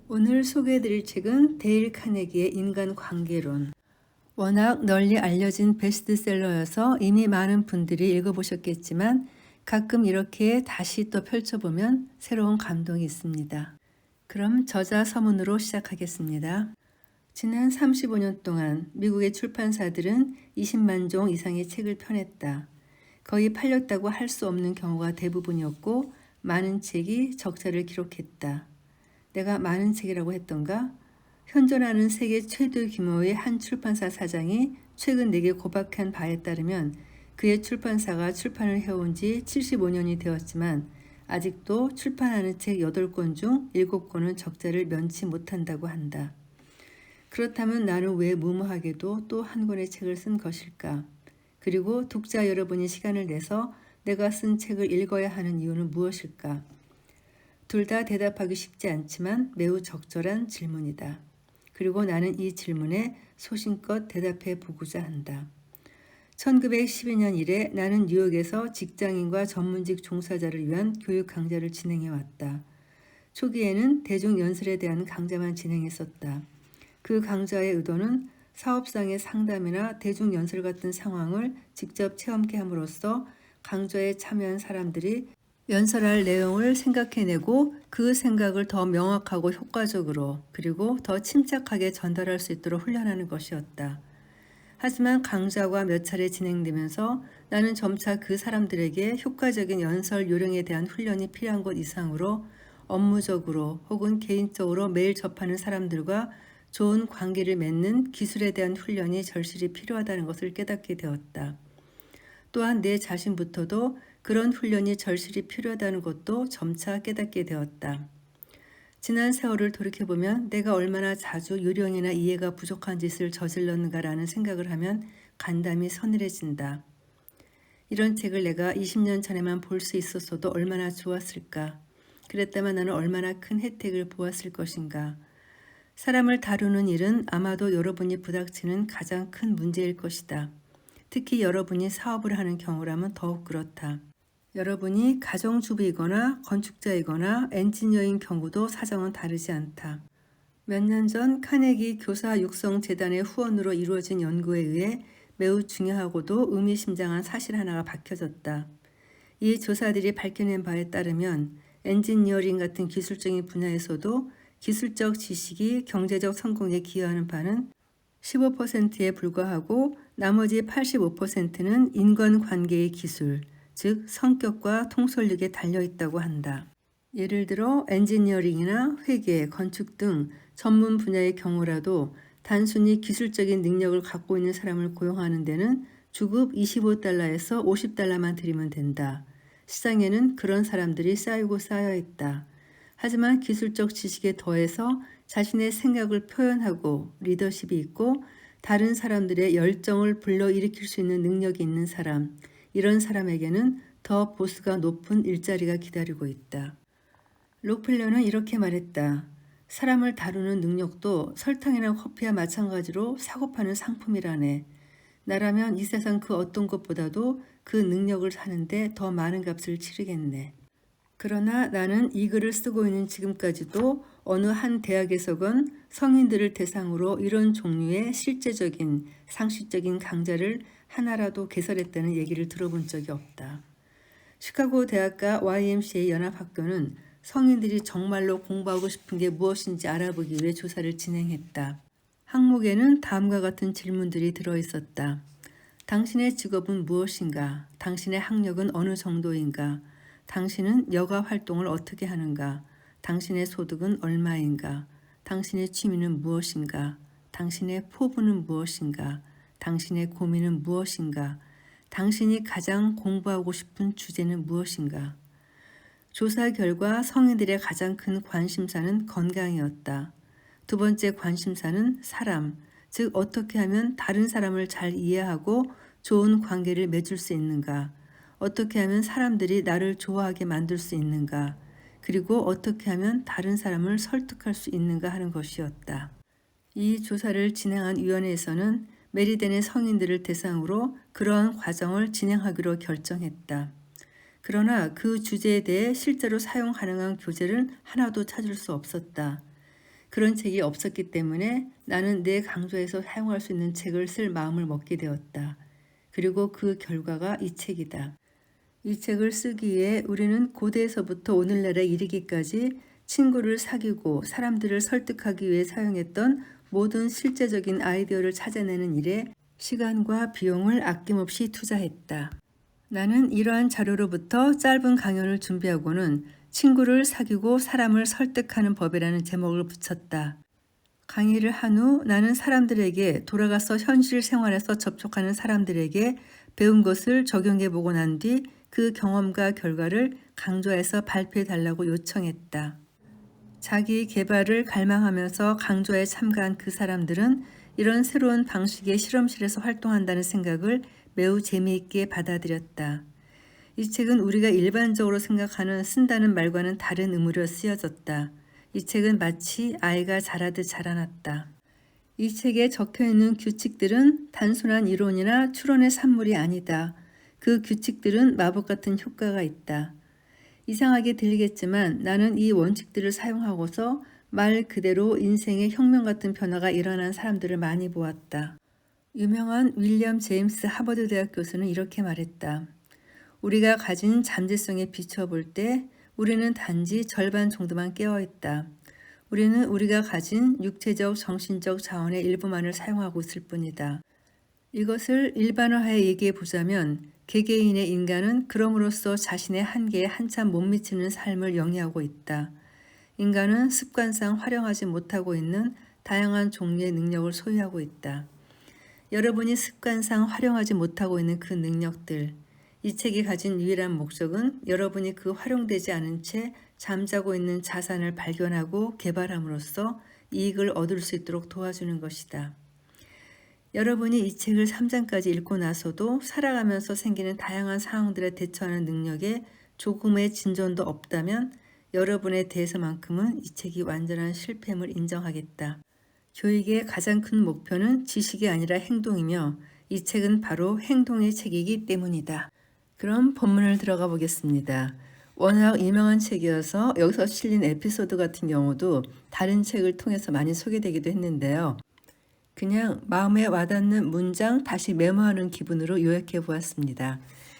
오늘 소개해드릴 책은 데일 카네기의 인간관계론. 워낙 널리 알려진 베스트셀러여서 이미 많은 분들이 읽어보셨겠지만 가끔 이렇게 다시 또 펼쳐보면 새로운 감동이 있습니다. 그럼 저자 서문으로 시작하겠습니다. 지난 35년 동안 미국의 출판사들은 20만 종 이상의 책을 펴냈다. 거의 팔렸다고 할 수 없는 경우가 대부분이었고 많은 책이 적자를 기록했다. 내가 많은 책이라고 했던가? 현존하는 세계 최대 규모의 한 출판사 사장이 최근 내게 고박한 바에 따르면 그의 출판사가 출판을 해온 지 75년이 되었지만 아직도 출판하는 책 8권 중 7권은 적자를 면치 못한다고 한다. 그렇다면 나는 왜 무모하게도 또 한 권의 책을 쓴 것일까? 그리고 독자 여러분이 시간을 내서 내가 쓴 책을 읽어야 하는 이유는 무엇일까? 둘 다 대답하기 쉽지 않지만 매우 적절한 질문이다. 그리고 나는 이 질문에 소신껏 대답해 보고자 한다. 1912년 이래 나는 뉴욕에서 직장인과 전문직 종사자를 위한 교육 강좌를 진행해 왔다. 초기에는 대중연설에 대한 강좌만 진행했었다. 그 강좌의 의도는 사업상의 상담이나 대중연설 같은 상황을 직접 체험케 함으로써 강좌에 참여한 사람들이 연설할 내용을 생각해내고 그 생각을 더 명확하고 효과적으로 그리고 더 침착하게 전달할 수 있도록 훈련하는 것이었다. 하지만 강좌가 몇 차례 진행되면서 나는 점차 그 사람들에게 효과적인 연설 요령에 대한 훈련이 필요한 것 이상으로 업무적으로 혹은 개인적으로 매일 접하는 사람들과 좋은 관계를 맺는 기술에 대한 훈련이 절실히 필요하다는 것을 깨닫게 되었다. 또한 내 자신부터도 그런 훈련이 절실히 필요하다는 것도 점차 깨닫게 되었다. 지난 세월을 돌이켜보면 내가 얼마나 자주 요령이나 이해가 부족한 짓을 저질렀는가라는 생각을 하면 간담이 서늘해진다. 이런 책을 내가 20년 전에만 볼 수 있었어도 얼마나 좋았을까? 그랬다면 나는 얼마나 큰 혜택을 보았을 것인가? 사람을 다루는 일은 아마도 여러분이 부닥치는 가장 큰 문제일 것이다. 특히 여러분이 사업을 하는 경우라면 더욱 그렇다. 여러분이 가정주부이거나 건축자이거나 엔지니어인 경우도 사정은 다르지 않다. 몇 년 전 카네기 교사 육성 재단의 후원으로 이루어진 연구에 의해 매우 중요하고도 의미심장한 사실 하나가 밝혀졌다. 이 조사들이 밝혀낸 바에 따르면 엔지니어링 같은 기술적인 분야에서도 기술적 지식이 경제적 성공에 기여하는 바는 15%에 불과하고 나머지 85%는 인간관계의 기술, 즉 성격과 통솔력에 달려있다고 한다. 예를 들어 엔지니어링이나 회계, 건축 등 전문 분야의 경우라도 단순히 기술적인 능력을 갖고 있는 사람을 고용하는 데는 주급 25달러에서 50달러만 들이면 된다. 시장에는 그런 사람들이 쌓이고 쌓여 있다. 하지만 기술적 지식에 더해서 자신의 생각을 표현하고 리더십이 있고 다른 사람들의 열정을 불러일으킬 수 있는 능력이 있는 사람, 이런 사람에게는 더 보수가 높은 일자리가 기다리고 있다. 록펠러는 이렇게 말했다. 사람을 다루는 능력도 설탕이나 커피와 마찬가지로 사고파는 상품이라네. 나라면 이 세상 그 어떤 것보다도 그 능력을 사는데 더 많은 값을 치르겠네. 그러나 나는 이 글을 쓰고 있는 지금까지도 어느 한 대학에서건 성인들을 대상으로 이런 종류의 실제적인 상식적인 강좌를 하나라도 개설했다는 얘기를 들어본 적이 없다. 시카고 대학과 YMCA 연합학교는 성인들이 정말로 공부하고 싶은 게 무엇인지 알아보기 위해 조사를 진행했다. 항목에는 다음과 같은 질문들이 들어있었다. 당신의 직업은 무엇인가? 당신의 학력은 어느 정도인가? 당신은 여가 활동을 어떻게 하는가? 당신의 소득은 얼마인가? 당신의 취미는 무엇인가? 당신의 포부는 무엇인가? 당신의 고민은 무엇인가? 당신이 가장 공부하고 싶은 주제는 무엇인가? 조사 결과 성인들의 가장 큰 관심사는 건강이었다. 두 번째 관심사는 사람, 즉 어떻게 하면 다른 사람을 잘 이해하고 좋은 관계를 맺을 수 있는가? 어떻게 하면 사람들이 나를 좋아하게 만들 수 있는가? 그리고 어떻게 하면 다른 사람을 설득할 수 있는가 하는 것이었다. 이 조사를 진행한 위원회에서는 메리덴의 성인들을 대상으로 그러한 과정을 진행하기로 결정했다. 그러나 그 주제에 대해 실제로 사용 가능한 교재를 하나도 찾을 수 없었다. 그런 책이 없었기 때문에 나는 내 강좌에서 사용할 수 있는 책을 쓸 마음을 먹게 되었다. 그리고 그 결과가 이 책이다. 이 책을 쓰기 위해 우리는 고대에서부터 오늘날에 이르기까지 친구를 사귀고 사람들을 설득하기 위해 사용했던 모든 실제적인 아이디어를 찾아내는 일에 시간과 비용을 아낌없이 투자했다. 나는 이러한 자료로부터 짧은 강연을 준비하고는 친구를 사귀고 사람을 설득하는 법이라는 제목을 붙였다. 강의를 한 후 나는 사람들에게 돌아가서 현실 생활에서 접촉하는 사람들에게 배운 것을 적용해 보고 난 뒤 그 경험과 결과를 강좌에서 발표해 달라고 요청했다. 자기 개발을 갈망하면서 강좌에 참가한 그 사람들은 이런 새로운 방식의 실험실에서 활동한다는 생각을 매우 재미있게 받아들였다. 이 책은 우리가 일반적으로 생각하는 쓴다는 말과는 다른 의미로 쓰여졌다. 이 책은 마치 아이가 자라듯 자라났다. 이 책에 적혀있는 규칙들은 단순한 이론이나 추론의 산물이 아니다. 그 규칙들은 마법 같은 효과가 있다. 이상하게 들리겠지만 나는 이 원칙들을 사용하고서 말 그대로 인생의 혁명 같은 변화가 일어난 사람들을 많이 보았다. 유명한 윌리엄 제임스 하버드 대학 교수는 이렇게 말했다. 우리가 가진 잠재성에 비춰볼 때 우리는 단지 절반 정도만 깨어있다. 우리는 우리가 가진 육체적, 정신적 자원의 일부만을 사용하고 있을 뿐이다. 이것을 일반화해 얘기해 보자면 개개인의 인간은 그럼으로써 자신의 한계에 한참 못 미치는 삶을 영위하고 있다. 인간은 습관상 활용하지 못하고 있는 다양한 종류의 능력을 소유하고 있다. 여러분이 습관상 활용하지 못하고 있는 그 능력들, 이 책이 가진 유일한 목적은 여러분이 그 활용되지 않은 채 잠자고 있는 자산을 발견하고 개발함으로써 이익을 얻을 수 있도록 도와주는 것이다. 여러분이 이 책을 3장까지 읽고 나서도 살아가면서 생기는 다양한 상황들에 대처하는 능력에 조금의 진전도 없다면 여러분에 대해서만큼은 이 책이 완전한 실패임을 인정하겠다. 교육의 가장 큰 목표는 지식이 아니라 행동이며 이 책은 바로 행동의 책이기 때문이다. 그럼 본문을 들어가 보겠습니다. 워낙 유명한 책이어서 여기서 실린 에피소드 같은 경우도 다른 책을 통해서 많이 소개되기도 했는데요. 그냥 마음에 와닿는 문장 다시 메모하는 기분으로 요약해 보았습니다.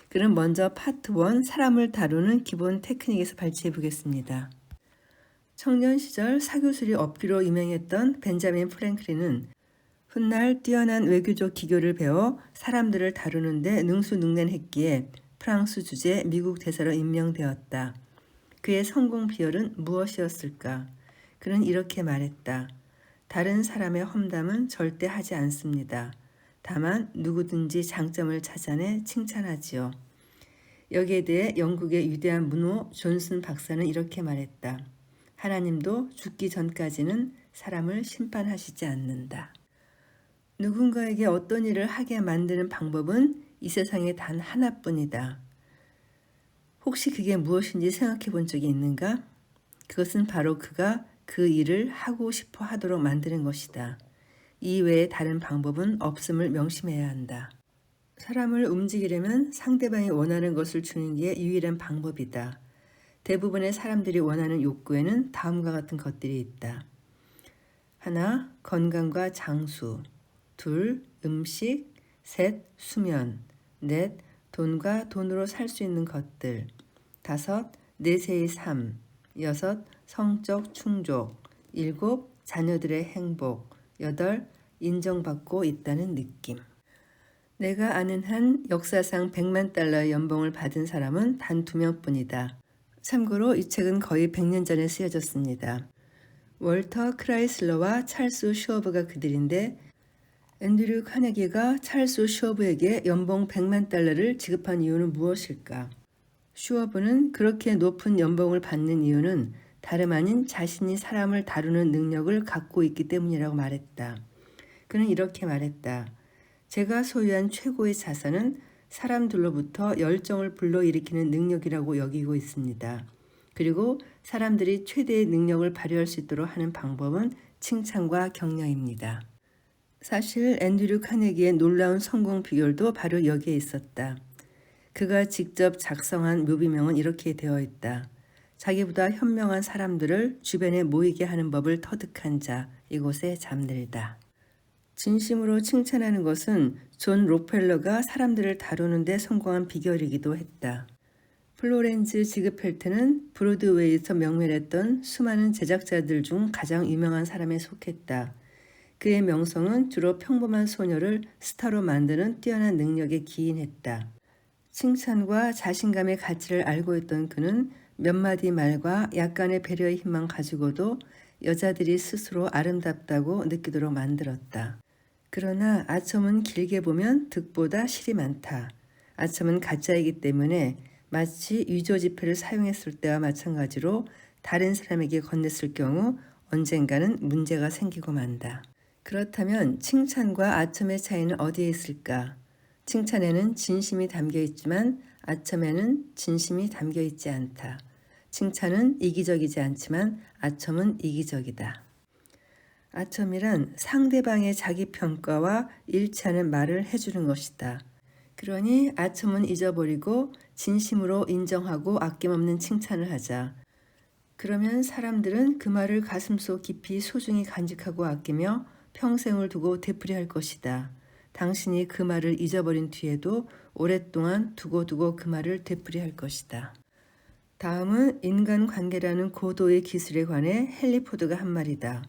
그럼 먼저 파트 1 사람을 다루는 기본 테크닉에서 발췌해 보겠습니다. 청년 시절 사교술이 업기로 유명했던 벤자민 프랭클린은 훗날 뛰어난 외교적 기교를 배워 사람들을 다루는 데 능수능란했기에 프랑스 주재 미국 대사로 임명되었다. 그의 성공 비결은 무엇이었을까? 그는 이렇게 말했다. 다른 사람의 험담은 절대 하지 않습니다. 다만 누구든지 장점을 찾아내 칭찬하지요. 여기에 대해 영국의 위대한 문호 존슨 박사는 이렇게 말했다. 하나님도 죽기 전까지는 사람을 심판하시지 않는다. 누군가에게 어떤 일을 하게 만드는 방법은 이 세상에 단 하나뿐이다. 혹시 그게 무엇인지 생각해 본 적이 있는가? 그것은 바로 그가 그 일을 하고 싶어 하도록 만드는 것이다. 이 외에 다른 방법은 없음을 명심해야 한다. 사람을 움직이려면 상대방이 원하는 것을 주는 게 유일한 방법이다. 대부분의 사람들이 원하는 욕구에는 다음과 같은 것들이 있다. 하나, 건강과 장수. 둘, 음식. 셋, 수면. 넷, 돈과 돈으로 살 수 있는 것들. 다섯, 내세의 삶. 여섯, 성적 충족. 일곱, 자녀들의 행복. 여덟, 인정받고 있다는 느낌. 내가 아는 한 역사상 100만 달러의 연봉을 받은 사람은 단 2명뿐이다. 참고로 이 책은 거의 100년 전에 쓰여졌습니다. 월터 크라이슬러와 찰스 슈어브가 그들인데 앤드류 카네기가 찰스 슈어브에게 연봉 100만 달러를 지급한 이유는 무엇일까? 슈어브는 그렇게 높은 연봉을 받는 이유는 다름 아닌 자신이 사람을 다루는 능력을 갖고 있기 때문이라고 말했다. 그는 이렇게 말했다. 제가 소유한 최고의 자산은 사람들로부터 열정을 불러일으키는 능력이라고 여기고 있습니다. 그리고 사람들이 최대의 능력을 발휘할 수 있도록 하는 방법은 칭찬과 격려입니다. 사실 앤드류 카네기의 놀라운 성공 비결도 바로 여기에 있었다. 그가 직접 작성한 묘비명은 이렇게 되어 있다. 자기보다 현명한 사람들을 주변에 모이게 하는 법을 터득한 자, 이곳에 잠들다. 진심으로 칭찬하는 것은 존 록펠러가 사람들을 다루는 데 성공한 비결이기도 했다. 플로렌즈 지그펠트는 브로드웨이에서 명멸했던 수많은 제작자들 중 가장 유명한 사람에 속했다. 그의 명성은 주로 평범한 소녀를 스타로 만드는 뛰어난 능력에 기인했다. 칭찬과 자신감의 가치를 알고 있던 그는 몇 마디 말과 약간의 배려의 힘만 가지고도 여자들이 스스로 아름답다고 느끼도록 만들었다. 그러나 아첨은 길게 보면 득보다 실이 많다. 아첨은 가짜이기 때문에 마치 위조 지폐를 사용했을 때와 마찬가지로 다른 사람에게 건넸을 경우 언젠가는 문제가 생기고 만다. 그렇다면 칭찬과 아첨의 차이는 어디에 있을까? 칭찬에는 진심이 담겨 있지만 아첨에는 진심이 담겨 있지 않다. 칭찬은 이기적이지 않지만 아첨은 이기적이다. 아첨이란 상대방의 자기 평가와 일치하는 말을 해주는 것이다. 그러니 아첨은 잊어버리고 진심으로 인정하고 아낌없는 칭찬을 하자. 그러면 사람들은 그 말을 가슴속 깊이 소중히 간직하고 아끼며 평생을 두고 되풀이할 것이다. 당신이 그 말을 잊어버린 뒤에도 오랫동안 두고두고 그 말을 되풀이할 것이다. 다음은 인간관계라는 고도의 기술에 관해 헨리 포드가 한 말이다.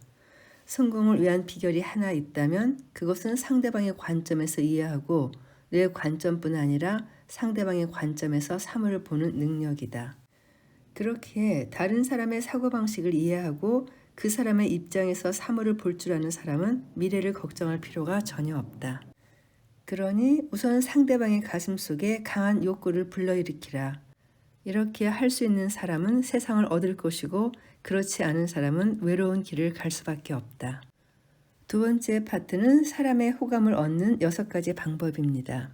성공을 위한 비결이 하나 있다면 그것은 상대방의 관점에서 이해하고 내 관점뿐 아니라 상대방의 관점에서 사물을 보는 능력이다. 그렇기에 다른 사람의 사고방식을 이해하고 그 사람의 입장에서 사물을 볼 줄 아는 사람은 미래를 걱정할 필요가 전혀 없다. 그러니 우선 상대방의 가슴속에 강한 욕구를 불러일으키라. 이렇게 할 수 있는 사람은 세상을 얻을 것이고 그렇지 않은 사람은 외로운 길을 갈 수밖에 없다. 두 번째 파트는 사람의 호감을 얻는 6가지 방법입니다.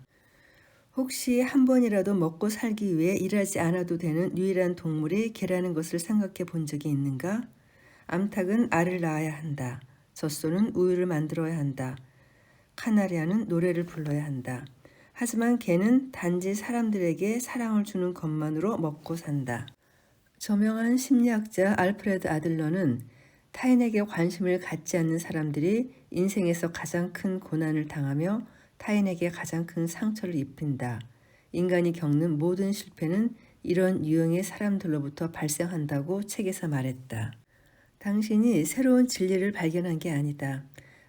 혹시 한 번이라도 먹고 살기 위해 일하지 않아도 되는 유일한 동물이 개라는 것을 생각해 본 적이 있는가? 암탉은 알을 낳아야 한다. 젖소는 우유를 만들어야 한다. 카나리아는 노래를 불러야 한다. 하지만 개는 단지 사람들에게 사랑을 주는 것만으로 먹고 산다. 저명한 심리학자 알프레드 아들러는 타인에게 관심을 갖지 않는 사람들이 인생에서 가장 큰 고난을 당하며 타인에게 가장 큰 상처를 입힌다. 인간이 겪는 모든 실패는 이런 유형의 사람들로부터 발생한다고 책에서 말했다. 당신이 새로운 진리를 발견한 게 아니다.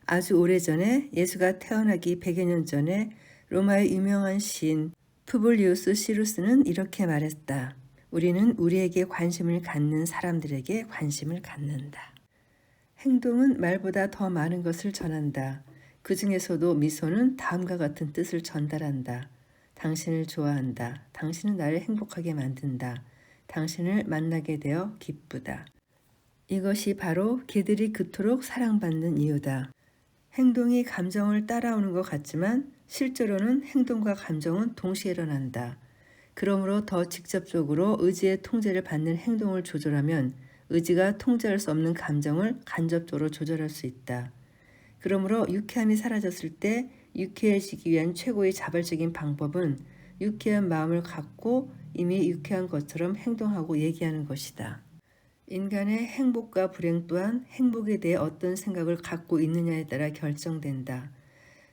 아주 오래전에 예수가 태어나기 100여 년 전에 로마의 유명한 시인 푸블리우스 시루스는 이렇게 말했다. 우리는 우리에게 관심을 갖는 사람들에게 관심을 갖는다. 행동은 말보다 더 많은 것을 전한다. 그 중에서도 미소는 다음과 같은 뜻을 전달한다. 당신을 좋아한다. 당신은 나를 행복하게 만든다. 당신을 만나게 되어 기쁘다. 이것이 바로 개들이 그토록 사랑받는 이유다. 행동이 감정을 따라오는 것 같지만 실제로는 행동과 감정은 동시에 일어난다. 그러므로 더 직접적으로 의지의 통제를 받는 행동을 조절하면 의지가 통제할 수 없는 감정을 간접적으로 조절할 수 있다. 그러므로 유쾌함이 사라졌을 때 유쾌해지기 위한 최고의 자발적인 방법은 유쾌한 마음을 갖고 이미 유쾌한 것처럼 행동하고 얘기하는 것이다. 인간의 행복과 불행 또한 행복에 대해 어떤 생각을 갖고 있느냐에 따라 결정된다.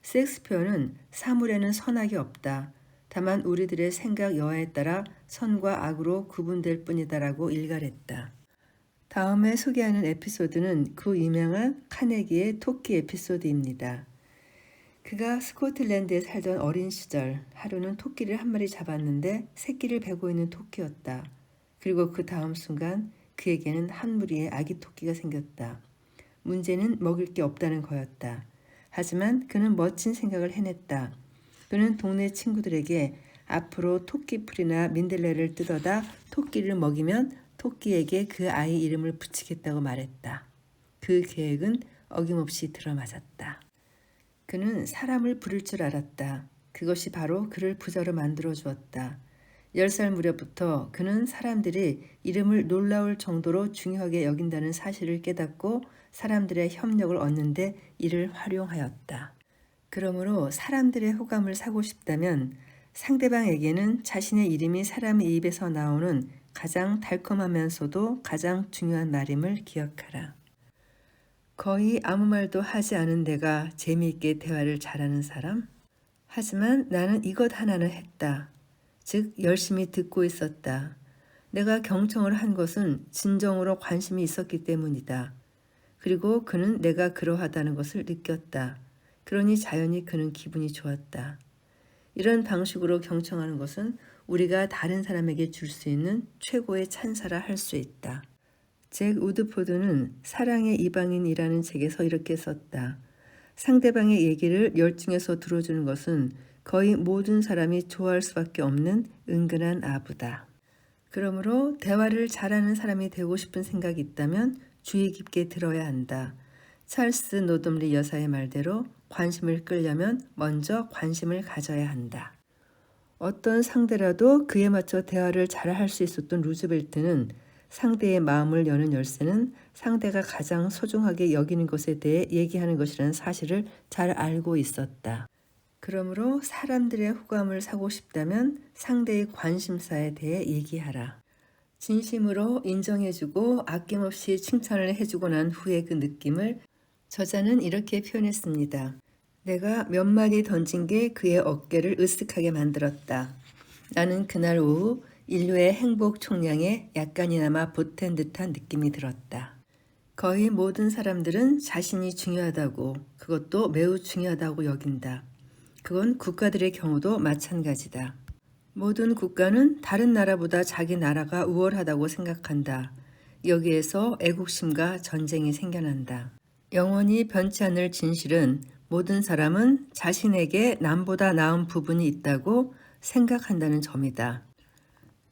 셰익스피어는 사물에는 선악이 없다. 다만 우리들의 생각 여하에 따라 선과 악으로 구분될 뿐이다라고 일갈했다. 다음에 소개하는 에피소드는 그 유명한 카네기의 토끼 에피소드입니다. 그가 스코틀랜드에 살던 어린 시절 하루는 토끼를 한 마리 잡았는데 새끼를 베고 있는 토끼였다. 그리고 그 다음 순간 그에게는 한 무리의 아기 토끼가 생겼다. 문제는 먹을 게 없다는 거였다. 하지만 그는 멋진 생각을 해냈다. 그는 동네 친구들에게 앞으로 토끼풀이나 민들레를 뜯어다 토끼를 먹이면 토끼에게 그 아이 이름을 붙이겠다고 말했다. 그 계획은 어김없이 들어맞았다. 그는 사람을 부를 줄 알았다. 그것이 바로 그를 부자로 만들어 주었다. 10살 무렵부터 그는 사람들이 이름을 놀라울 정도로 중요하게 여긴다는 사실을 깨닫고 사람들의 협력을 얻는데 이를 활용하였다. 그러므로 사람들의 호감을 사고 싶다면 상대방에게는 자신의 이름이 사람의 입에서 나오는 가장 달콤하면서도 가장 중요한 말임을 기억하라. 거의 아무 말도 하지 않은 내가 재미있게 대화를 잘하는 사람? 하지만 나는 이것 하나는 했다. 즉 열심히 듣고 있었다. 내가 경청을 한 것은 진정으로 관심이 있었기 때문이다. 그리고 그는 내가 그러하다는 것을 느꼈다. 그러니 자연히 그는 기분이 좋았다. 이런 방식으로 경청하는 것은 우리가 다른 사람에게 줄 수 있는 최고의 찬사라 할 수 있다. 잭 우드포드는 사랑의 이방인이라는 책에서 이렇게 썼다. 상대방의 얘기를 열중해서 들어주는 것은 거의 모든 사람이 좋아할 수밖에 없는 은근한 아부다. 그러므로 대화를 잘하는 사람이 되고 싶은 생각이 있다면 주의 깊게 들어야 한다. 찰스 노덤리 여사의 말대로 관심을 끌려면 먼저 관심을 가져야 한다. 어떤 상대라도 그에 맞춰 대화를 잘 할 수 있었던 루즈벨트는 상대의 마음을 여는 열쇠는 상대가 가장 소중하게 여기는 것에 대해 얘기하는 것이라는 사실을 잘 알고 있었다. 그러므로 사람들의 호감을 사고 싶다면 상대의 관심사에 대해 얘기하라. 진심으로 인정해주고 아낌없이 칭찬을 해주고 난 후의 그 느낌을 저자는 이렇게 표현했습니다. 내가 몇 마디 던진 게 그의 어깨를 으쓱하게 만들었다. 나는 그날 오후 인류의 행복 총량에 약간이나마 보탠 듯한 느낌이 들었다. 거의 모든 사람들은 자신이 중요하다고, 그것도 매우 중요하다고 여긴다. 그건 국가들의 경우도 마찬가지다. 모든 국가는 다른 나라보다 자기 나라가 우월하다고 생각한다. 여기에서 애국심과 전쟁이 생겨난다. 영원히 변치 않을 진실은 모든 사람은 자신에게 남보다 나은 부분이 있다고 생각한다는 점이다.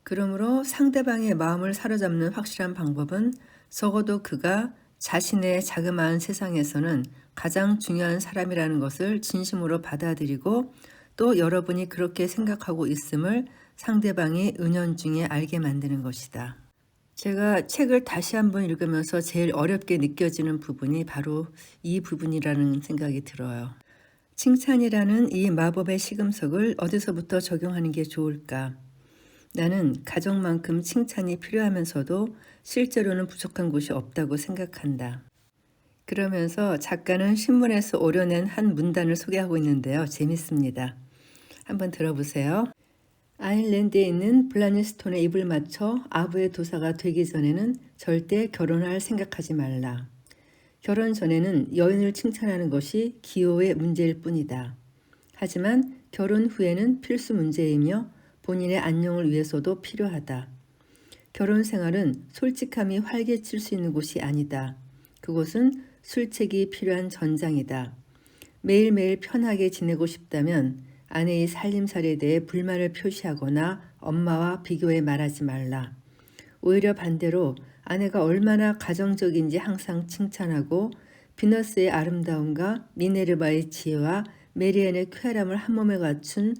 그러므로 상대방의 마음을 사로잡는 확실한 방법은 적어도 그가 자신의 자그마한 세상에서는 가장 중요한 사람이라는 것을 진심으로 받아들이고 또 여러분이 그렇게 생각하고 있음을 상대방이 은연중에 알게 만드는 것이다. 제가 책을 다시 한번 읽으면서 제일 어렵게 느껴지는 부분이 바로 이 부분이라는 생각이 들어요. 칭찬이라는 이 마법의 시금석을 어디서부터 적용하는 게 좋을까? 나는 가족만큼 칭찬이 필요하면서도 실제로는 부족한 곳이 없다고 생각한다. 그러면서 작가는 신문에서 오려낸 한 문단을 소개하고 있는데요. 재밌습니다. 한번 들어보세요. 아일랜드에 있는 블라니스톤의 입을 맞춰 아부의 도사가 되기 전에는 절대 결혼할 생각하지 말라. 결혼 전에는 여인을 칭찬하는 것이 기호의 문제일 뿐이다. 하지만 결혼 후에는 필수 문제이며 본인의 안녕을 위해서도 필요하다. 결혼 생활은 솔직함이 활개칠 수 있는 곳이 아니다. 그곳은 술책이 필요한 전장이다. 매일매일 편하게 지내고 싶다면 아내의 살림살이에 대해 불만을 표시하거나 엄마와 비교해 말하지 말라. 오히려 반대로 아내가 얼마나 가정적인지 항상 칭찬하고 비너스의 아름다움과 미네르바의 지혜와 메리안의 쾌활함을 한몸에 갖춘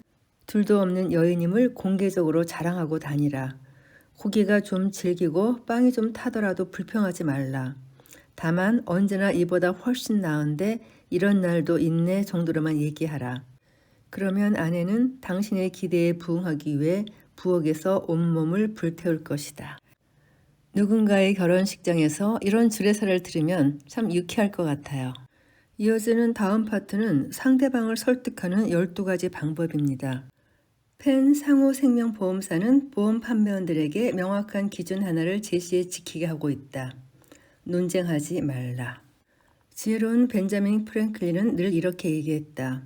둘도 없는 여인임을 공개적으로 자랑하고 다니라. 고기가 좀 질기고 빵이 좀 타더라도 불평하지 말라. 다만 언제나 이보다 훨씬 나은데 이런 날도 있네 정도로만 얘기하라. 그러면 아내는 당신의 기대에 부응하기 위해 부엌에서 온몸을 불태울 것이다. 누군가의 결혼식장에서 이런 주례사를 들으면 참 유쾌할 것 같아요. 이어지는 다음 파트는 상대방을 설득하는 12가지 방법입니다. 펜 상호생명보험사는 보험 판매원들에게 명확한 기준 하나를 제시해 지키게 하고 있다. 논쟁하지 말라. 지혜로운 벤자민 프랭클린은 늘 이렇게 얘기했다.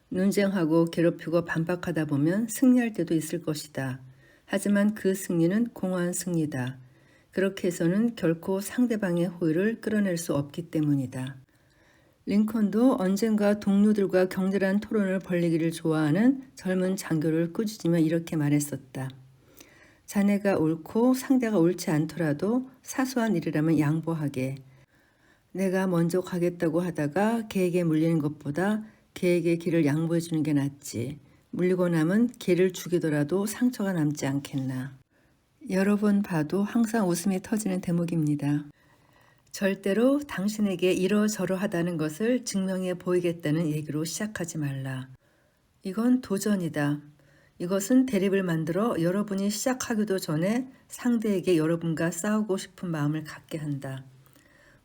논쟁하고 괴롭히고 반박하다 보면 승리할 때도 있을 것이다. 하지만 그 승리는 공허한 승리다. 그렇게 해서는 결코 상대방의 호의를 끌어낼 수 없기 때문이다. 링컨도 언젠가 동료들과 격렬한 토론을 벌이기를 좋아하는 젊은 장교를 꾸짖으며 이렇게 말했었다. 자네가 옳고 상대가 옳지 않더라도 사소한 일이라면 양보하게. 내가 먼저 가겠다고 하다가 개에게 물리는 것보다 개에게 길을 양보해 주는 게 낫지. 물리고 나면 개를 죽이더라도 상처가 남지 않겠나. 여러 번 봐도 항상 웃음이 터지는 대목입니다. 절대로 당신에게 이러저러하다는 것을 증명해 보이겠다는 얘기로 시작하지 말라. 이건 도전이다. 이것은 대립을 만들어 여러분이 시작하기도 전에 상대에게 여러분과 싸우고 싶은 마음을 갖게 한다.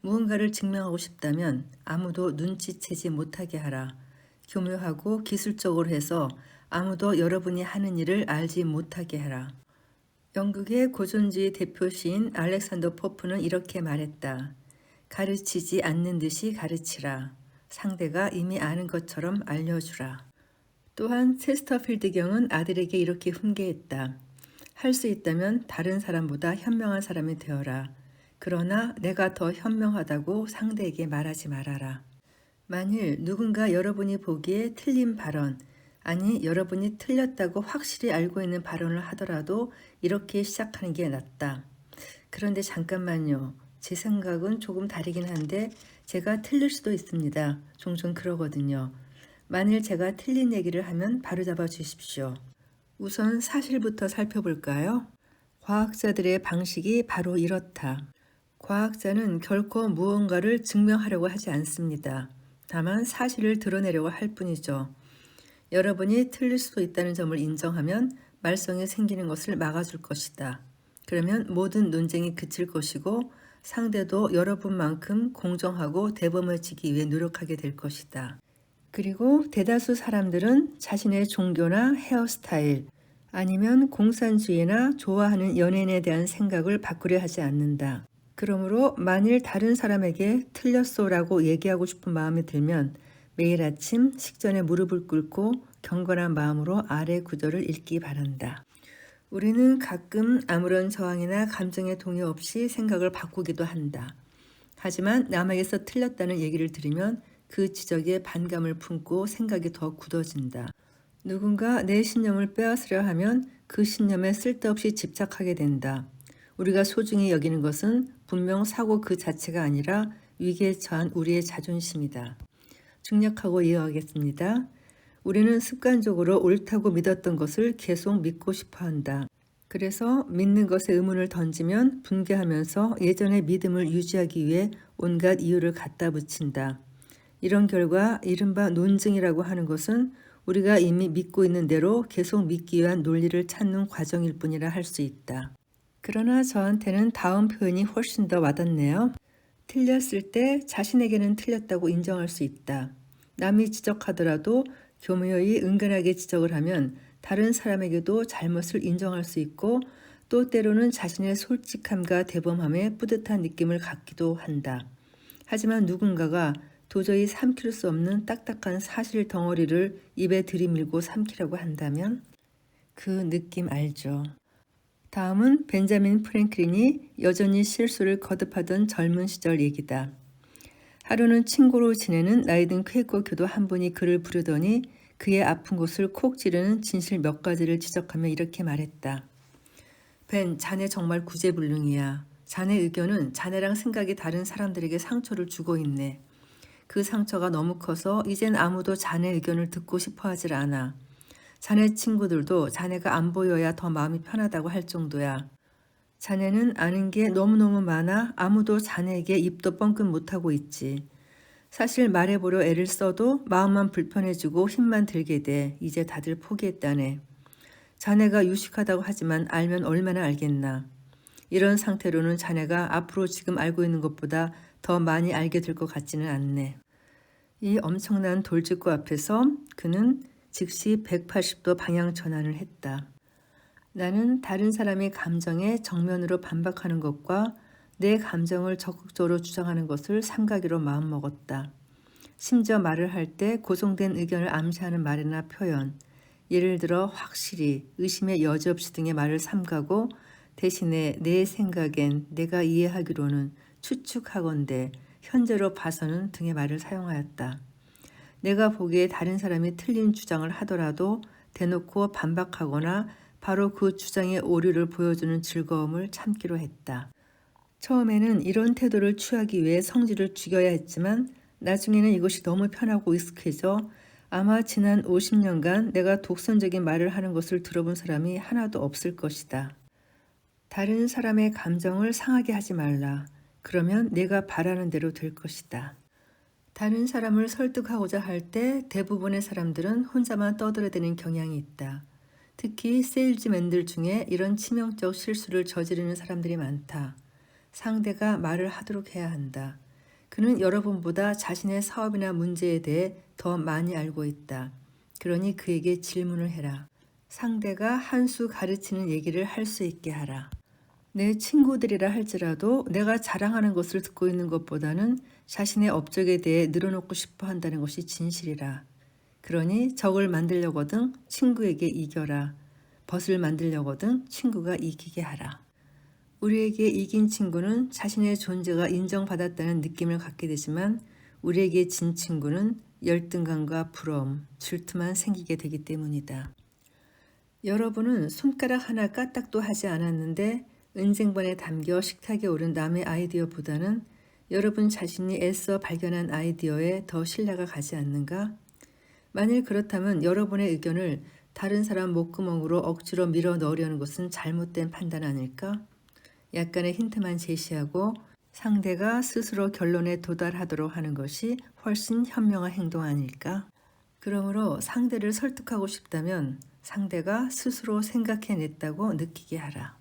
무언가를 증명하고 싶다면 아무도 눈치채지 못하게 하라. 교묘하고 기술적으로 해서 아무도 여러분이 하는 일을 알지 못하게 하라. 영국의 고전주의 대표 시인 알렉산더 포프는 이렇게 말했다. 가르치지 않는 듯이 가르치라. 상대가 이미 아는 것처럼 알려주라. 또한 체스터필드 경은 아들에게 이렇게 훈계했다. 할 수 있다면 다른 사람보다 현명한 사람이 되어라. 그러나 내가 더 현명하다고 상대에게 말하지 말아라. 만일 누군가 여러분이 보기에 틀린 발언, 아니 여러분이 틀렸다고 확실히 알고 있는 발언을 하더라도 이렇게 시작하는 게 낫다. 그런데 잠깐만요. 제 생각은 조금 다르긴 한데 제가 틀릴 수도 있습니다. 종종 그러거든요. 만일 제가 틀린 얘기를 하면 바로잡아 주십시오. 우선 사실부터 살펴볼까요? 과학자들의 방식이 바로 이렇다. 과학자는 결코 무언가를 증명하려고 하지 않습니다. 다만 사실을 드러내려고 할 뿐이죠. 여러분이 틀릴 수도 있다는 점을 인정하면 말썽이 생기는 것을 막아줄 것이다. 그러면 모든 논쟁이 그칠 것이고 상대도 여러분만큼 공정하고 대범해지기 위해 노력하게 될 것이다. 그리고 대다수 사람들은 자신의 종교나 헤어스타일 아니면 공산주의나 좋아하는 연예인에 대한 생각을 바꾸려 하지 않는다. 그러므로 만일 다른 사람에게 틀렸소라고 얘기하고 싶은 마음이 들면 매일 아침 식전에 무릎을 꿇고 경건한 마음으로 아래 구절을 읽기 바란다. 우리는 가끔 아무런 저항이나 감정의 동요 없이 생각을 바꾸기도 한다. 하지만 남에게서 틀렸다는 얘기를 들으면 그 지적에 반감을 품고 생각이 더 굳어진다. 누군가 내 신념을 빼앗으려 하면 그 신념에 쓸데없이 집착하게 된다. 우리가 소중히 여기는 것은 분명 사고 그 자체가 아니라 위기에 처한 우리의 자존심이다. 중략하고 이어가겠습니다. 우리는 습관적으로 옳다고 믿었던 것을 계속 믿고 싶어 한다. 그래서 믿는 것에 의문을 던지면 분개하면서 예전의 믿음을 유지하기 위해 온갖 이유를 갖다 붙인다. 이런 결과 이른바 논증이라고 하는 것은 우리가 이미 믿고 있는 대로 계속 믿기 위한 논리를 찾는 과정일 뿐이라 할 수 있다. 그러나 저한테는 다음 표현이 훨씬 더 와닿네요. 틀렸을 때 자신에게는 틀렸다고 인정할 수 있다. 남이 지적하더라도 교묘히 은근하게 지적을 하면 다른 사람에게도 잘못을 인정할 수 있고 또 때로는 자신의 솔직함과 대범함에 뿌듯한 느낌을 갖기도 한다. 하지만 누군가가 도저히 삼킬 수 없는 딱딱한 사실 덩어리를 입에 들이밀고 삼키려고 한다면 그 느낌 알죠. 다음은 벤자민 프랭클린이 여전히 실수를 거듭하던 젊은 시절 얘기다. 하루는 친구로 지내는 나이든 퀘이커 교도 한 분이 그를 부르더니 그의 아픈 곳을 콕 찌르는 진실 몇 가지를 지적하며 이렇게 말했다. 벤, 자네 정말 구제불능이야. 자네 의견은 자네랑 생각이 다른 사람들에게 상처를 주고 있네. 그 상처가 너무 커서 이젠 아무도 자네 의견을 듣고 싶어 하질 않아. 자네 친구들도 자네가 안 보여야 더 마음이 편하다고 할 정도야. 자네는 아는 게 너무너무 많아 아무도 자네에게 입도 뻥끗 못하고 있지. 사실 말해보려 애를 써도 마음만 불편해지고 힘만 들게 돼. 이제 다들 포기했다네. 자네가 유식하다고 하지만 알면 얼마나 알겠나. 이런 상태로는 자네가 앞으로 지금 알고 있는 것보다 더 많이 알게 될 것 같지는 않네. 이 엄청난 돌직구 앞에서 그는 즉시 180도 방향 전환을 했다. 나는 다른 사람의 감정에 정면으로 반박하는 것과 내 감정을 적극적으로 주장하는 것을 삼가기로 마음먹었다. 심지어 말을 할 때 고정된 의견을 암시하는 말이나 표현, 예를 들어 확실히, 의심의 여지 없이 등의 말을 삼가고 대신에 내 생각엔, 내가 이해하기로는, 추측하건대, 현재로 봐서는 등의 말을 사용하였다. 내가 보기에 다른 사람이 틀린 주장을 하더라도 대놓고 반박하거나 바로 그 주장의 오류를 보여주는 즐거움을 참기로 했다. 처음에는 이런 태도를 취하기 위해 성질을 죽여야 했지만 나중에는 이것이 너무 편하고 익숙해져 아마 지난 50년간 내가 독선적인 말을 하는 것을 들어본 사람이 하나도 없을 것이다. 다른 사람의 감정을 상하게 하지 말라. 그러면 내가 바라는 대로 될 것이다. 다른 사람을 설득하고자 할 때 대부분의 사람들은 혼자만 떠들어대는 경향이 있다. 특히 세일즈맨들 중에 이런 치명적 실수를 저지르는 사람들이 많다. 상대가 말을 하도록 해야 한다. 그는 여러분보다 자신의 사업이나 문제에 대해 더 많이 알고 있다. 그러니 그에게 질문을 해라. 상대가 한 수 가르치는 얘기를 할 수 있게 하라. 내 친구들이라 할지라도 내가 자랑하는 것을 듣고 있는 것보다는 자신의 업적에 대해 늘어놓고 싶어 한다는 것이 진실이라. 그러니 적을 만들려거든 친구에게 이겨라. 벗을 만들려거든 친구가 이기게 하라. 우리에게 이긴 친구는 자신의 존재가 인정받았다는 느낌을 갖게 되지만 우리에게 진 친구는 열등감과 부러움, 질투만 생기게 되기 때문이다. 여러분은 손가락 하나 까딱도 하지 않았는데 은쟁반에 담겨 식탁에 오른 남의 아이디어보다는 여러분 자신이 애써 발견한 아이디어에 더 신뢰가 가지 않는가? 만일 그렇다면 여러분의 의견을 다른 사람 목구멍으로 억지로 밀어 넣으려는 것은 잘못된 판단 아닐까? 약간의 힌트만 제시하고 상대가 스스로 결론에 도달하도록 하는 것이 훨씬 현명한 행동 아닐까? 그러므로 상대를 설득하고 싶다면 상대가 스스로 생각해냈다고 느끼게 하라.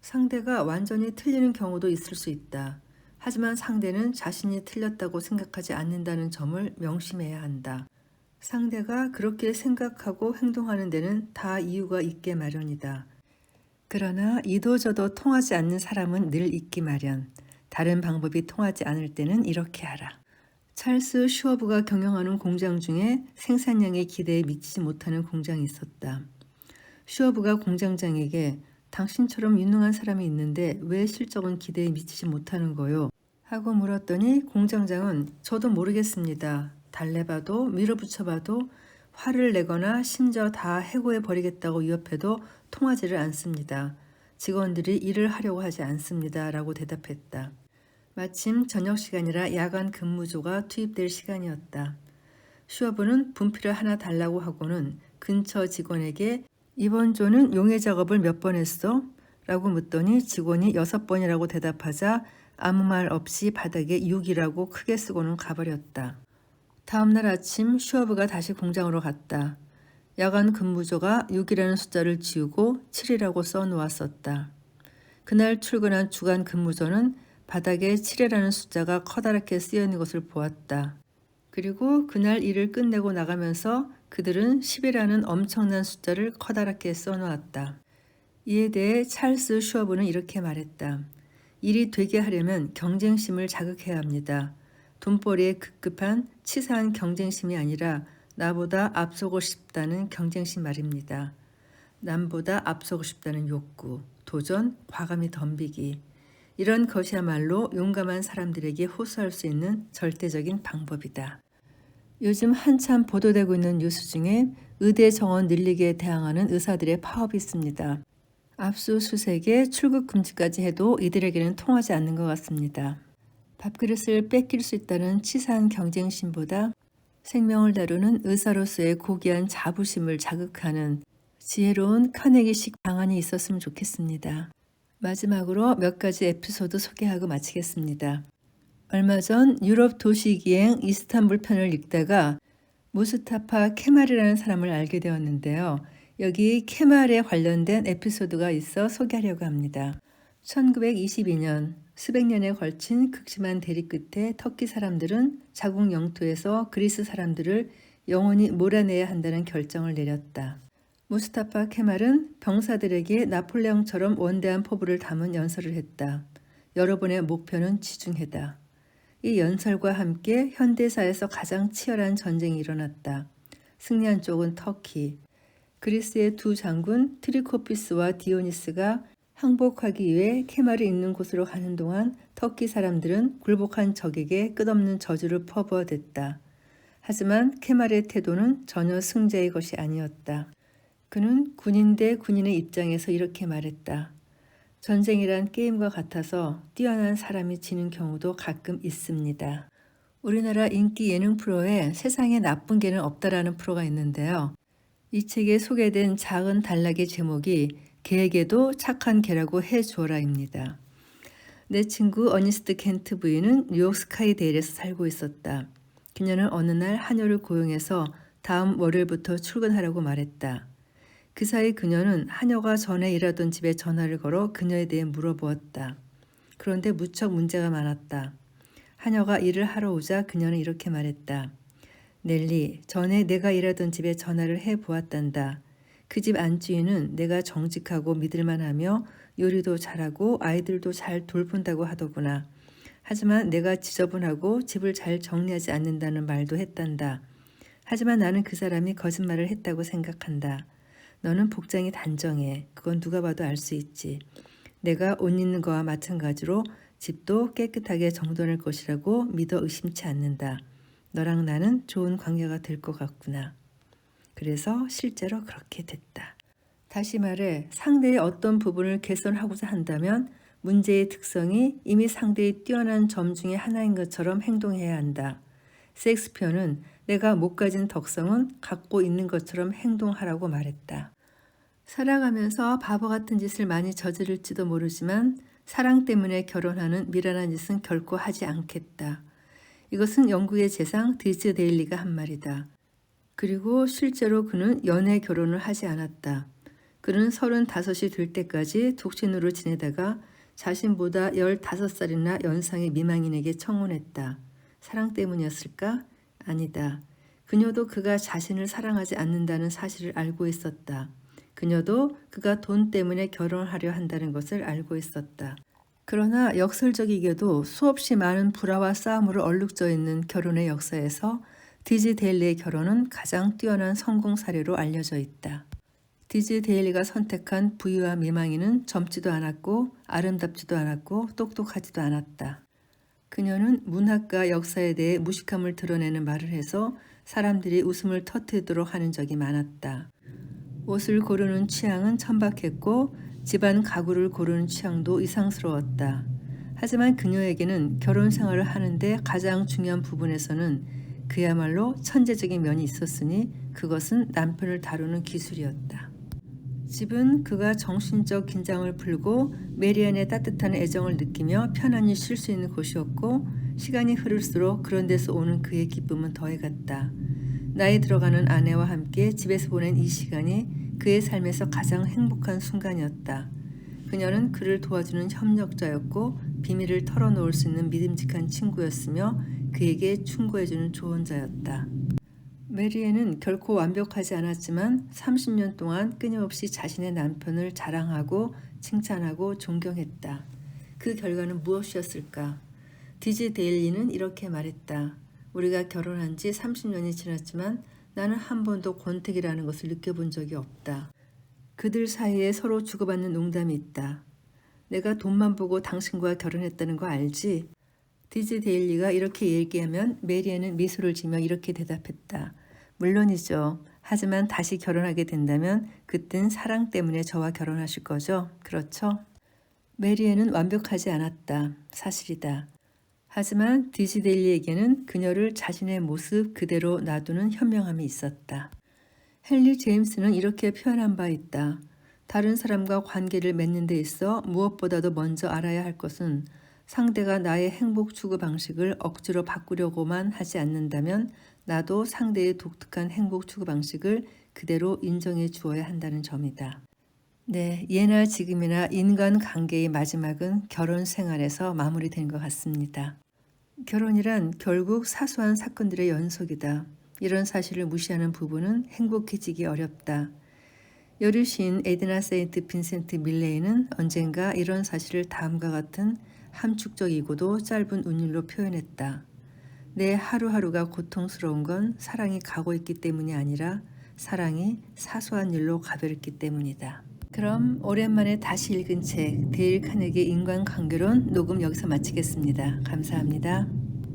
상대가 완전히 틀리는 경우도 있을 수 있다. 하지만 상대는 자신이 틀렸다고 생각하지 않는다는 점을 명심해야 한다. 상대가 그렇게 생각하고 행동하는 데는 다 이유가 있게 마련이다. 그러나 이도저도 통하지 않는 사람은 늘 있기 마련. 다른 방법이 통하지 않을 때는 이렇게 하라. 찰스 슈워브가 경영하는 공장 중에 생산량의 기대에 미치지 못하는 공장이 있었다. 슈워브가 공장장에게 당신처럼 유능한 사람이 있는데 왜 실적은 기대에 미치지 못하는 거요? 하고 물었더니 공장장은 저도 모르겠습니다. 달래봐도 밀어붙여봐도 화를 내거나 심지어 다 해고해 버리겠다고 위협해도 통하지를 않습니다. 직원들이 일을 하려고 하지 않습니다. 라고 대답했다. 마침 저녁 시간이라 야간 근무조가 투입될 시간이었다. 슈워브는 분필을 하나 달라고 하고는 근처 직원에게 이번 조는 용해 작업을 몇 번 했어? 라고 묻더니 직원이 6번이라고 대답하자 아무 말 없이 바닥에 6이라고 크게 쓰고는 가버렸다. 다음 날 아침 슈워브가 다시 공장으로 갔다. 야간 근무조가 6이라는 숫자를 지우고 7이라고 써놓았었다. 그날 출근한 주간 근무조는 바닥에 7이라는 숫자가 커다랗게 쓰여있는 것을 보았다. 그리고 그날 일을 끝내고 나가면서 그들은 10이라는 엄청난 숫자를 커다랗게 써놓았다. 이에 대해 찰스 슈워브는 이렇게 말했다. 일이 되게 하려면 경쟁심을 자극해야 합니다. 돈벌이에 급급한 치사한 경쟁심이 아니라 나보다 앞서고 싶다는 경쟁심 말입니다. 남보다 앞서고 싶다는 욕구, 도전, 과감히 덤비기. 이런 것이야말로 용감한 사람들에게 호소할 수 있는 절대적인 방법이다. 요즘 한참 보도되고 있는 뉴스 중에 의대 정원 늘리기에 대항하는 의사들의 파업이 있습니다. 압수수색에 출국 금지까지 해도 이들에게는 통하지 않는 것 같습니다. 밥그릇을 뺏길 수 있다는 치사한 경쟁심보다 생명을 다루는 의사로서의 고귀한 자부심을 자극하는 지혜로운 카네기식 방안이 있었으면 좋겠습니다. 마지막으로 몇 가지 에피소드 소개하고 마치겠습니다. 얼마 전 유럽 도시기행 이스탄불 편을 읽다가 무스타파 케말이라는 사람을 알게 되었는데요. 여기 케말에 관련된 에피소드가 있어 소개하려고 합니다. 1922년 수백 년에 걸친 극심한 대립 끝에 터키 사람들은 자국 영토에서 그리스 사람들을 영원히 몰아내야 한다는 결정을 내렸다. 무스타파 케말은 병사들에게 나폴레옹처럼 원대한 포부를 담은 연설을 했다. 여러분의 목표는 지중해다. 이 연설과 함께 현대사에서 가장 치열한 전쟁이 일어났다. 승리한 쪽은 터키. 그리스의 두 장군 트리코피스와 디오니스가 항복하기 위해 케말이 있는 곳으로 가는 동안 터키 사람들은 굴복한 적에게 끝없는 저주를 퍼부어댔다. 하지만 케말의 태도는 전혀 승자의 것이 아니었다. 그는 군인 대 군인의 입장에서 이렇게 말했다. 전쟁이란 게임과 같아서 뛰어난 사람이 지는 경우도 가끔 있습니다. 우리나라 인기 예능 프로에 세상에 나쁜 개는 없다라는 프로가 있는데요. 이 책에 소개된 작은 단락의 제목이 개에게도 착한 개라고 해주어라입니다. 내 친구 어니스트 켄트 부인은 뉴욕 스카이데일에서 살고 있었다. 그녀는 어느 날 한여를 고용해서 다음 월요일부터 출근하라고 말했다. 그 사이 그녀는 하녀가 전에 일하던 집에 전화를 걸어 그녀에 대해 물어보았다. 그런데 무척 문제가 많았다. 하녀가 일을 하러 오자 그녀는 이렇게 말했다. 넬리, 전에 내가 일하던 집에 전화를 해보았단다. 그 집 안주인은 내가 정직하고 믿을만하며 요리도 잘하고 아이들도 잘 돌본다고 하더구나. 하지만 내가 지저분하고 집을 잘 정리하지 않는다는 말도 했단다. 하지만 나는 그 사람이 거짓말을 했다고 생각한다. 너는 복장이 단정해. 그건 누가 봐도 알 수 있지. 내가 옷 입는 거와 마찬가지로 집도 깨끗하게 정돈할 것이라고 믿어 의심치 않는다. 너랑 나는 좋은 관계가 될 것 같구나. 그래서 실제로 그렇게 됐다. 다시 말해 상대의 어떤 부분을 개선하고자 한다면 문제의 특성이 이미 상대의 뛰어난 점 중에 하나인 것처럼 행동해야 한다. 셰익스피어는 내가 못 가진 덕성은 갖고 있는 것처럼 행동하라고 말했다. 살아가면서 바보 같은 짓을 많이 저지를지도 모르지만 사랑 때문에 결혼하는 미련한 짓은 결코 하지 않겠다. 이것은 영국의 재상 디즈데일리가 한 말이다. 그리고 실제로 그는 연애 결혼을 하지 않았다. 그는 35이 될 때까지 독신으로 지내다가 자신보다 15살이나 연상의 미망인에게 청혼했다. 사랑 때문이었을까? 아니다. 그녀도 그가 자신을 사랑하지 않는다는 사실을 알고 있었다. 그녀도 그가 돈 때문에 결혼하려 한다는 것을 알고 있었다. 그러나 역설적이게도 수없이 많은 불화와 싸움으로 얼룩져 있는 결혼의 역사에서 디즈데일리의 결혼은 가장 뛰어난 성공 사례로 알려져 있다. 디즈데일리가 선택한 부유와 미망인은 젊지도 않았고 아름답지도 않았고 똑똑하지도 않았다. 그녀는 문학과 역사에 대해 무식함을 드러내는 말을 해서 사람들이 웃음을 터뜨리도록 하는 적이 많았다. 옷을 고르는 취향은 천박했고 집안 가구를 고르는 취향도 이상스러웠다. 하지만 그녀에게는 결혼 생활을 하는데 가장 중요한 부분에서는 그야말로 천재적인 면이 있었으니 그것은 남편을 다루는 기술이었다. 집은 그가 정신적 긴장을 풀고 메리안의 따뜻한 애정을 느끼며 편안히 쉴 수 있는 곳이었고 시간이 흐를수록 그런 데서 오는 그의 기쁨은 더해갔다. 나이 들어가는 아내와 함께 집에서 보낸 이 시간이 그의 삶에서 가장 행복한 순간이었다. 그녀는 그를 도와주는 협력자였고 비밀을 털어놓을 수 있는 믿음직한 친구였으며 그에게 충고해주는 조언자였다. 메리앤은 결코 완벽하지 않았지만 30년 동안 끊임없이 자신의 남편을 자랑하고 칭찬하고 존경했다. 그 결과는 무엇이었을까? 디즈데일리는 이렇게 말했다. 우리가 결혼한 지 30년이 지났지만 나는 한 번도 권태기라는 것을 느껴본 적이 없다. 그들 사이에 서로 주고받는 농담이 있다. 내가 돈만 보고 당신과 결혼했다는 거 알지? 디즈데일리가 이렇게 얘기하면 메리앤은 미소를 지며 이렇게 대답했다. 물론이죠. 하지만 다시 결혼하게 된다면 그땐 사랑 때문에 저와 결혼하실 거죠? 그렇죠? 메리앤은 완벽하지 않았다. 사실이다. 하지만 디즈데일리에게는 그녀를 자신의 모습 그대로 놔두는 현명함이 있었다. 헨리 제임스는 이렇게 표현한 바 있다. 다른 사람과 관계를 맺는 데 있어 무엇보다도 먼저 알아야 할 것은 상대가 나의 행복 추구 방식을 억지로 바꾸려고만 하지 않는다면 나도 상대의 독특한 행복 추구 방식을 그대로 인정해 주어야 한다는 점이다. 네, 예나 지금이나 인간 관계의 마지막은 결혼 생활에서 마무리된 것 같습니다. 결혼이란 결국 사소한 사건들의 연속이다. 이런 사실을 무시하는 부부는 행복해지기 어렵다. 여류 시인 에드나 세인트 빈센트 밀레이는 언젠가 이런 사실을 다음과 같은 함축적이고도 짧은 운율로 표현했다. 내 하루하루가 고통스러운 건 사랑이 가고 있기 때문이 아니라 사랑이 사소한 일로 가버렸기 때문이다. 그럼 오랜만에 다시 읽은 책 데일 카네기의 인간관계론 녹음 여기서 마치겠습니다. 감사합니다.